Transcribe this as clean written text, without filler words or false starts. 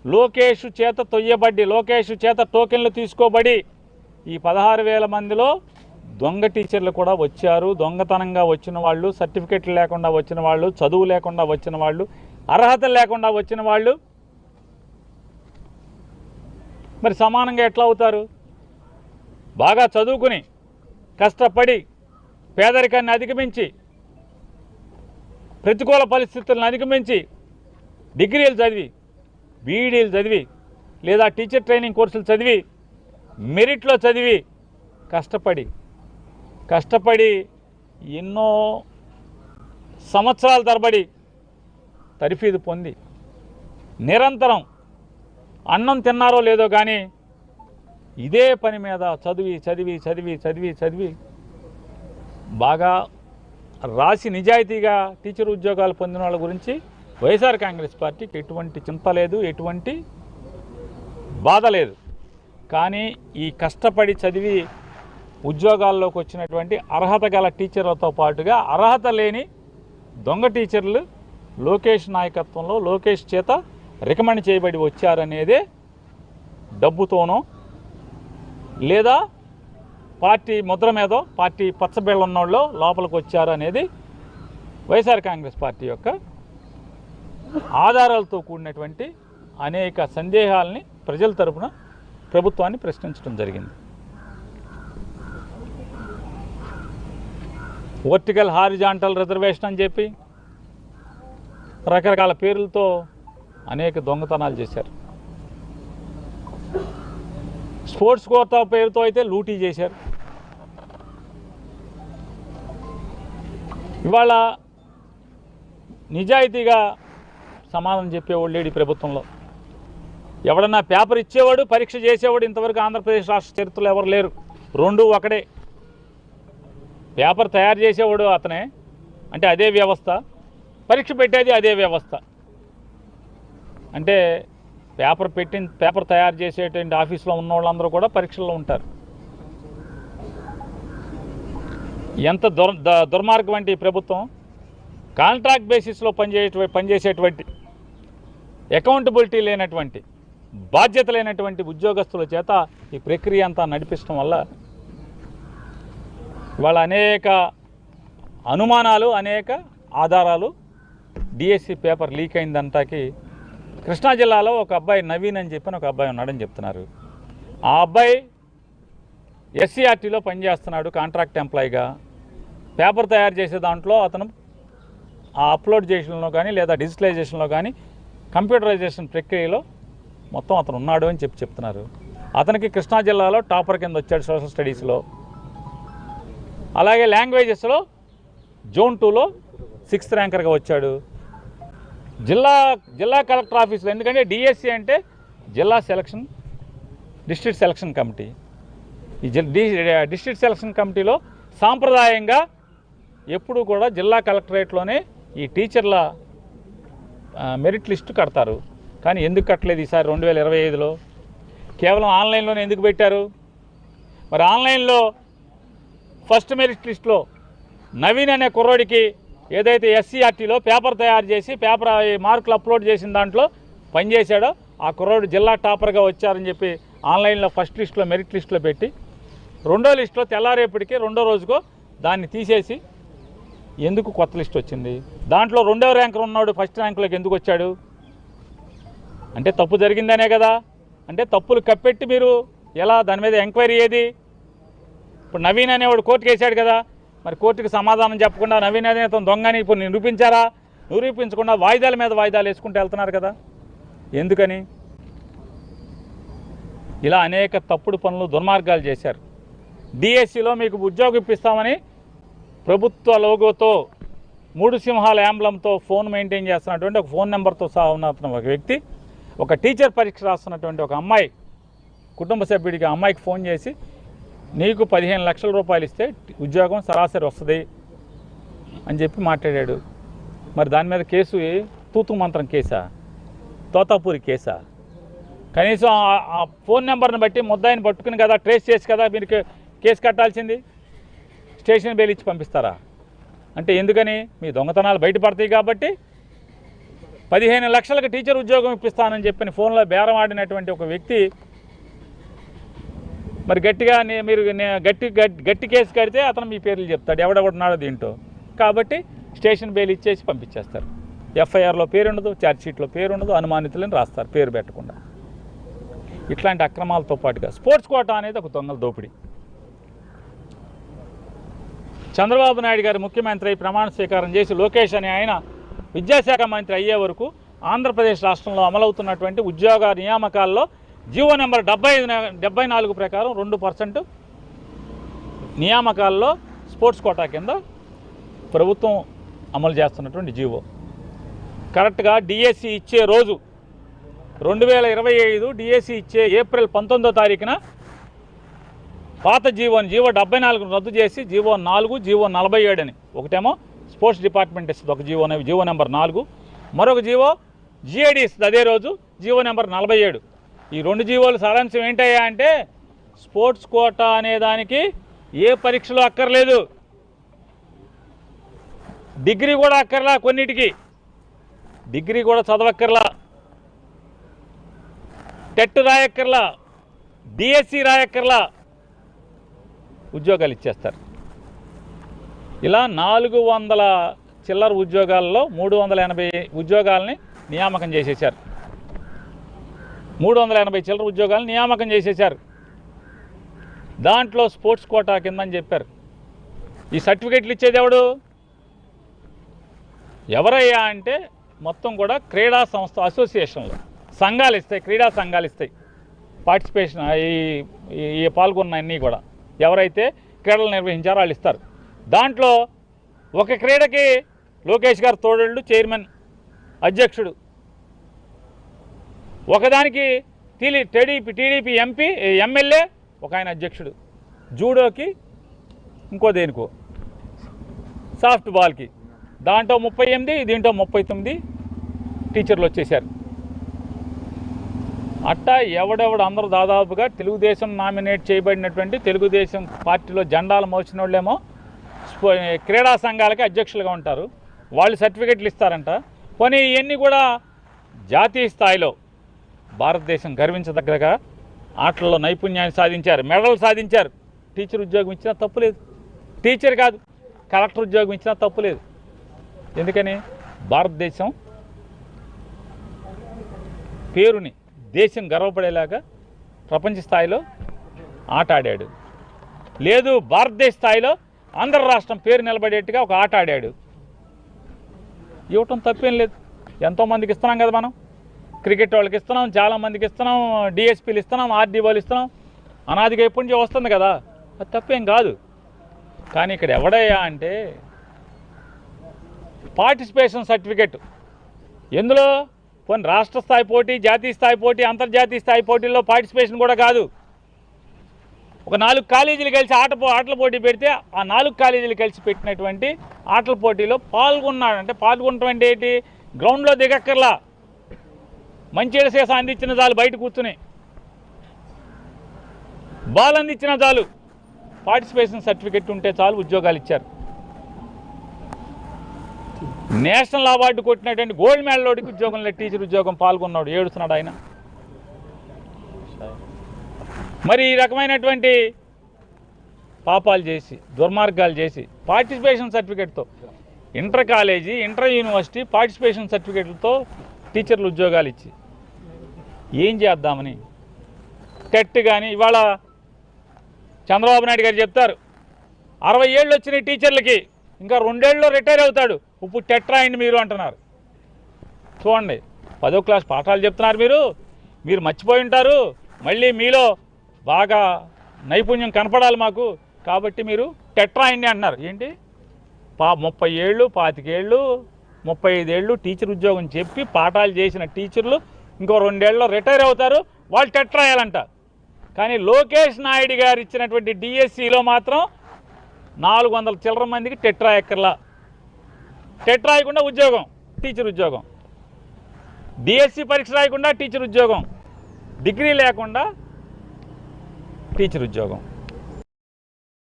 లోకేష్ చేత తొయ్యబడి, లోకేష్ చేత టోకెన్లు తీసుకోబడి ఈ 16,000 మందిలో దొంగ టీచర్లు కూడా వచ్చారు. దొంగతనంగా వచ్చిన వాళ్ళు, సర్టిఫికెట్లు లేకుండా వచ్చిన వాళ్ళు, చదువు లేకుండా వచ్చిన వాళ్ళు, అర్హత లేకుండా వచ్చిన వాళ్ళు మరి సమానంగా ఎట్లా అవుతారు? బాగా చదువుకుని కష్టపడి పేదరికాన్ని అధిగమించి ప్రతికూల పరిస్థితులను అధిగమించి డిగ్రీలు చదివి, బీఈడీలు చదివి, లేదా టీచర్ ట్రైనింగ్ కోర్సులు చదివి, మెరిట్లో చదివి కష్టపడి ఎన్నో సంవత్సరాల తరబడి తరఫీదు పొంది నిరంతరం అన్నం తిన్నారో లేదో కానీ ఇదే పని మీద చదివి బాగా రాసి నిజాయితీగా టీచర్ ఉద్యోగాలు పొందిన వాళ్ళ గురించి వైఎస్ఆర్ కాంగ్రెస్ పార్టీకి ఎటువంటి చింత లేదు, ఎటువంటి బాధ లేదు. కానీ ఈ కష్టపడి చదివి ఉద్యోగాల్లోకి వచ్చినటువంటి అర్హత గల టీచర్లతో పాటుగా అర్హత లేని దొంగ టీచర్లు లోకేష్ నాయకత్వంలో లోకేష్ చేత రికమెండ్ చేయబడి వచ్చారనేదే డబ్బుతోనో లేదా పార్టీ ముద్ర మీదో పార్టీ పచ్చబిళ్ళ ఉన్నోళ్ళు లోపలికి వచ్చారు అనేది వైఎస్ఆర్ కాంగ్రెస్ పార్టీ యొక్క ఆధారాలతో కూడినటువంటి అనేక సందేహాలని ప్రజల తరపున ప్రభుత్వాన్ని ప్రశ్నించడం జరిగింది. వర్టికల్ హారిజాంటల్ రిజర్వేషన్ అని చెప్పి రకరకాల పేర్లతో అనేక దొంగతనాలు చేశారు. స్పోర్ట్స్ కోటా పేరుతో అయితే లూటీ చేశారు. ఇవాళ నిజాయితీగా సమాధానం చెప్పేవాళ్ళు లేడు ఈ ప్రభుత్వంలో. ఎవడన్నా పేపర్ ఇచ్చేవాడు, పరీక్ష చేసేవాడు ఇంతవరకు ఆంధ్రప్రదేశ్ రాష్ట్ర చరిత్రలో ఎవరు లేరు. రెండు ఒకడే. పేపర్ తయారు చేసేవాడు అతనే, అంటే అదే వ్యవస్థ, పరీక్ష పెట్టేది అదే వ్యవస్థ. అంటే పేపర్ తయారు చేసేటువంటి ఆఫీసులో ఉన్న వాళ్ళందరూ కూడా పరీక్షల్లో ఉంటారు. ఎంత దుర్మార్గం అంటే ఈ ప్రభుత్వం కాంట్రాక్ట్ బేసిస్లో పనిచేసేటువంటి అకౌంటబిలిటీ లేనటువంటి, బాధ్యత లేనటువంటి ఉద్యోగస్తుల చేత ఈ ప్రక్రియ అంతా నడిపించడం వల్ల ఇవాళ అనేక అనుమానాలు, అనేక ఆధారాలు డిఎస్సి పేపర్ లీక్ అయిందంటాకి కృష్ణా జిల్లాలో ఒక అబ్బాయి నవీన్ అని చెప్పని ఒక అబ్బాయి ఉన్నాడని చెప్తున్నారు. ఆ అబ్బాయి ఎస్సీఆర్టీలో పనిచేస్తున్నాడు కాంట్రాక్ట్ ఎంప్లాయీగా. పేపర్ తయారు చేసే దాంట్లో అతను ఆ అప్లోడ్ చేసడంలో కానీ లేదా డిజిటలైజేషన్లో కానీ కంప్యూటరైజేషన్ ప్రక్రియలో మొత్తం అతను ఉన్నాడు అని చెప్తున్నారు. అతనికి కృష్ణా జిల్లాలో టాపర్ కింద వచ్చాడు సోషల్ స్టడీస్లో. అలాగే లాంగ్వేజెస్లో జోన్ 2లో 6th ర్యాంకర్గా వచ్చాడు. జిల్లా కలెక్టర్ ఆఫీసులో, ఎందుకంటే డిఎస్సి అంటే డిస్ట్రిక్ట్ సెలక్షన్ కమిటీ. ఈ డిస్ట్రిక్ట్ సెలక్షన్ కమిటీలో సాంప్రదాయంగా ఎప్పుడు కూడా జిల్లా కలెక్టరేట్లోనే ఈ టీచర్ల మెరిట్ లిస్టు కడతారు. కానీ ఎందుకు కట్టలేదు ఈసారి 2025లో? కేవలం ఆన్లైన్లోనే ఎందుకు పెట్టారు? మరి ఆన్లైన్లో ఫస్ట్ మెరిట్ లిస్టులో నవీన్ అనే కుర్రోడికి ఏదైతే ఎస్సీఆర్టీలో పేపర్ తయారు చేసి మార్కులు అప్లోడ్ చేసిన దాంట్లో పనిచేశాడో ఆ కుర్రోడు జిల్లా టాపర్గా వచ్చారని చెప్పి ఆన్లైన్లో ఫస్ట్ లిస్టులో మెరిట్ లిస్టులో పెట్టి రెండో లిస్టులో తెల్లారేపటికి రెండో రోజుకో దాన్ని తీసేసి ఎందుకు కొత్త లిస్ట్ వచ్చింది? దాంట్లో 2వ ర్యాంకర్ ఉన్నాడు ఫస్ట్ ర్యాంకులోకి ఎందుకు వచ్చాడు? అంటే తప్పు జరిగిందనే కదా. అంటే తప్పులు కప్పెట్టి మీరు ఎలా దాని మీద ఎంక్వైరీ ఏది? ఇప్పుడు నవీన్ అనేవాడు కోర్టుకు వేసాడు కదా, మరి కోర్టుకి సమాధానం చెప్పకుండా నవీన్ అనే అతను దొంగని ఇప్పుడు నిరూపించారా? నిరూపించకుండా వాయిదాల మీద వాయిదాలు వేసుకుంటూ వెళ్తున్నారు కదా. ఎందుకని? ఇలా అనేక తప్పుడు పనులు, దుర్మార్గాలు చేశారు. డిఎస్సిలో మీకు ఉద్యోగం ఇప్పిస్తామని ప్రభుత్వ లోగోతో 3 సింహాల యాంబ్లంతో ఫోన్ మెయింటైన్ చేస్తున్నటువంటి ఒక ఫోన్ నెంబర్తో సహా ఉన్న ఒక వ్యక్తి ఒక టీచర్ పరీక్ష రాస్తున్నటువంటి ఒక అమ్మాయి కుటుంబ సభ్యుడికి ఆ అమ్మాయికి ఫోన్ చేసి నీకు 15 లక్షల రూపాయలు ఇస్తే ఉద్యోగం సరాసరి వస్తుంది అని చెప్పి మాట్లాడాడు. మరి దాని మీద కేసు తూతు మంత్రం కేసా, తోతాపూరి కేసా? కనీసం ఆ ఫోన్ నెంబర్ని బట్టి ముద్దాయిని పట్టుకుని కదా ట్రేస్ చేసి కదా మీరు కేసు కట్టాల్సింది. స్టేషన్ బెయిల్ ఇచ్చి పంపిస్తారా? అంటే ఎందుకని? మీ దొంగతనాలు బయటపడతాయి కాబట్టి 15 లక్షలకు టీచర్ ఉద్యోగం ఇప్పిస్తానని చెప్పని ఫోన్లో బేరం ఆడినటువంటి ఒక వ్యక్తి మరి గట్టిగా మీరు గట్టి కేసు కడితే అతను మీ పేర్లు చెప్తాడు ఎవడెవడున్నాడో దీంట్లో. కాబట్టి స్టేషన్ బెయిల్ ఇచ్చేసి పంపించేస్తారు. ఎఫ్ఐఆర్లో పేరు ఉండదు, ఛార్జ్షీట్లో పేరు ఉండదు, అనుమానితులని రాస్తారు పేరు పెట్టకుండా. ఇట్లాంటి అక్రమాలతో పాటుగా స్పోర్ట్స్ కోటా అనేది ఒక దొంగల దోపిడీ. చంద్రబాబు నాయుడు గారు ముఖ్యమంత్రి ప్రమాణ స్వీకారం చేసి లోకేష్ అనే ఆయన విద్యాశాఖ మంత్రి అయ్యే వరకు ఆంధ్రప్రదేశ్ రాష్ట్రంలో అమలవుతున్నటువంటి ఉద్యోగ నియామకాల్లో జీవో నెంబర్ 74 ప్రకారం 2% నియామకాల్లో స్పోర్ట్స్ కోటా కింద ప్రభుత్వం అమలు చేస్తున్నటువంటి జీవో. కరెక్ట్గా డిఎస్సి ఇచ్చే రోజు 2025 డిఎస్సి ఇచ్చే ఏప్రిల్ 19వ తారీఖున పాత జీవో 74 రద్దు చేసి జీవో 4, జీవో 47 అని ఒకటేమో స్పోర్ట్స్ డిపార్ట్మెంట్ ఇస్తుంది ఒక జీవో నెంబర్ 4, మరొక జీవో జిఐడి ఇస్తుంది అదే రోజు జీవో నెంబర్ 47. ఈ 2 జీవోలు సారాంశం ఏంటయ్యా అంటే స్పోర్ట్స్ కోటా అనే దానికి ఏ పరీక్షలు అక్కర్లేదు, డిగ్రీ కూడా అక్కర్లా, కొన్నిటికి డిగ్రీ కూడా చదవక్కర్లా, టెట్ రాయక్కర్లా, డిఎస్సి రాయక్కర్లా, ఉద్యోగాలు ఇచ్చేస్తారు. ఇలా 400 చిల్లర ఉద్యోగాల్లో 380 ఉద్యోగాలని నియామకం చేసేశారు. 380 చిల్లర ఉద్యోగాలను నియామకం చేసేశారు. దాంట్లో స్పోర్ట్స్ కోటా కిందని చెప్పారు. ఈ సర్టిఫికెట్లు ఇచ్చేది ఎవరయ్యా అంటే మొత్తం కూడా క్రీడా సంస్థ అసోసియేషన్లు సంఘాలు ఇస్తాయి, క్రీడా సంఘాలు ఇస్తాయి. పార్టిసిపేషన్ ఈ పాల్గొన్న అన్నీ కూడా ఎవరైతే క్రీడలు నిర్వహించారో వాళ్ళు ఇస్తారు. దాంట్లో ఒక క్రీడకి లోకేష్ గారు తోడళ్ళు చైర్మన్ అధ్యక్షుడు, ఒకదానికి టీడీపీ ఎమ్మెల్యే ఒక ఆయన అధ్యక్షుడు, జూడోకి ఇంకో దేనికో సాఫ్ట్ బాల్కి దాంట్లో 38 దీంట్లో 39 టీచర్లు వచ్చేసారు. అట్టా ఎవడెవడు అందరూ దాదాపుగా తెలుగుదేశం నామినేట్ చేయబడినటువంటి తెలుగుదేశం పార్టీలో జెండాలు మోసిన వాళ్ళేమో క్రీడా సంఘాలకి అధ్యక్షులుగా ఉంటారు, వాళ్ళు సర్టిఫికెట్లు ఇస్తారంట. పోనీ ఇవన్నీ కూడా జాతీయ స్థాయిలో భారతదేశం గర్వించదగ్గరగా ఆటల్లో నైపుణ్యాన్ని సాధించారు, మెడల్ సాధించారు. టీచర్ ఉద్యోగం ఇచ్చినా తప్పులేదు, టీచర్ కాదు కలెక్టర్ ఉద్యోగం ఇచ్చినా తప్పులేదు. ఎందుకని భారతదేశం పేరుని దేశం గర్వపడేలాగా ప్రపంచ స్థాయిలో ఆట ఆడాడు. లేదు భారతదేశ స్థాయిలో ఆంధ్ర రాష్ట్రం పేరు నిలబడేట్టుగా ఒక ఆట ఆడాడు. ఇవ్వటం తప్పేం లేదు, ఎంతోమందికి ఇస్తున్నాం కదా మనం. క్రికెట్ వాళ్ళకి ఇస్తున్నాం, చాలామందికి ఇస్తున్నాం, డిఎస్పీలు ఇస్తున్నాం, ఆర్డీఓలు ఇస్తున్నాం, అనాదిగా ఎప్పటి నుంచో వస్తుంది కదా, అది తప్పేం కాదు. కానీ ఇక్కడ ఎవడయ్యా అంటే పార్టిసిపేషన్ సర్టిఫికెట్ ఎందులో పోనీ రాష్ట్ర స్థాయి పోటీ, జాతీయ స్థాయి పోటీ, అంతర్జాతీయ స్థాయి పోటీల్లో పార్టిసిపేషన్ కూడా కాదు. ఒక 4 కాలేజీలు కలిసి ఆటల పోటీ పెడితే ఆ 4 కాలేజీలు కలిసి పెట్టినటువంటి ఆటల పోటీలో పాల్గొన్నాడంటే పాల్గొనటం అంటే ఏంటి, గ్రౌండ్లో దిగక్కర్లా, మంచి సీసా అందించిన చాలు, బయట కూర్చుని బాల్ అందించిన చాలు, పార్టిసిపేషన్ సర్టిఫికెట్ ఉంటే చాలు ఉద్యోగాలు ఇచ్చారు. నేషనల్ అవార్డు కొట్టినటువంటి గోల్డ్ మెడలోడికి ఉద్యోగం లేదు, టీచర్ ఉద్యోగం పాల్గొన్నాడు, ఏడుస్తున్నాడు ఆయన. మరి ఈ రకమైనటువంటి పాపాలు చేసి దుర్మార్గాలు చేసి పార్టిసిపేషన్ సర్టిఫికెట్తో inter college, inter university participation సర్టిఫికెట్లతో టీచర్లు ఉద్యోగాలు ఇచ్చి ఏం చేద్దామని టెట్ కానీ ఇవాళ చంద్రబాబు నాయుడు గారు చెప్తారు 60 ఏళ్ళు వచ్చినాయి టీచర్లకి, ఇంకా 2 ఏళ్ళలో రిటైర్ అవుతాడు, ఇప్పుడు టెట్ రాయండి మీరు అంటున్నారు. చూడండి 10వ క్లాస్ పాఠాలు చెప్తున్నారు మీరు మర్చిపోయి ఉంటారు, మళ్ళీ మీలో బాగా నైపుణ్యం కనపడాలి మాకు, కాబట్టి మీరు టెట్ రాయండి అంటున్నారు. ఏంటి 30 ఏళ్ళు, 25 ఏళ్ళు, 35 ఏళ్ళు టీచర్ ఉద్యోగం చెప్పి పాఠాలు చేసిన టీచర్లు ఇంకో 2 ఏళ్ళలో రిటైర్ అవుతారు, వాళ్ళు టెట్ రాయాలంట. కానీ లోకేష్ నాయుడు గారు ఇచ్చినటువంటి డిఎస్సిలో మాత్రం 400 చిల్లర మందికి టెట్ రాయక్కర్లా, టెట్ రాయకుండా ఉద్యోగం, టీచర్ ఉద్యోగం, డిఎస్సి పరీక్ష రాయకుండా టీచర్ ఉద్యోగం, డిగ్రీ లేకుండా టీచర్ ఉద్యోగం.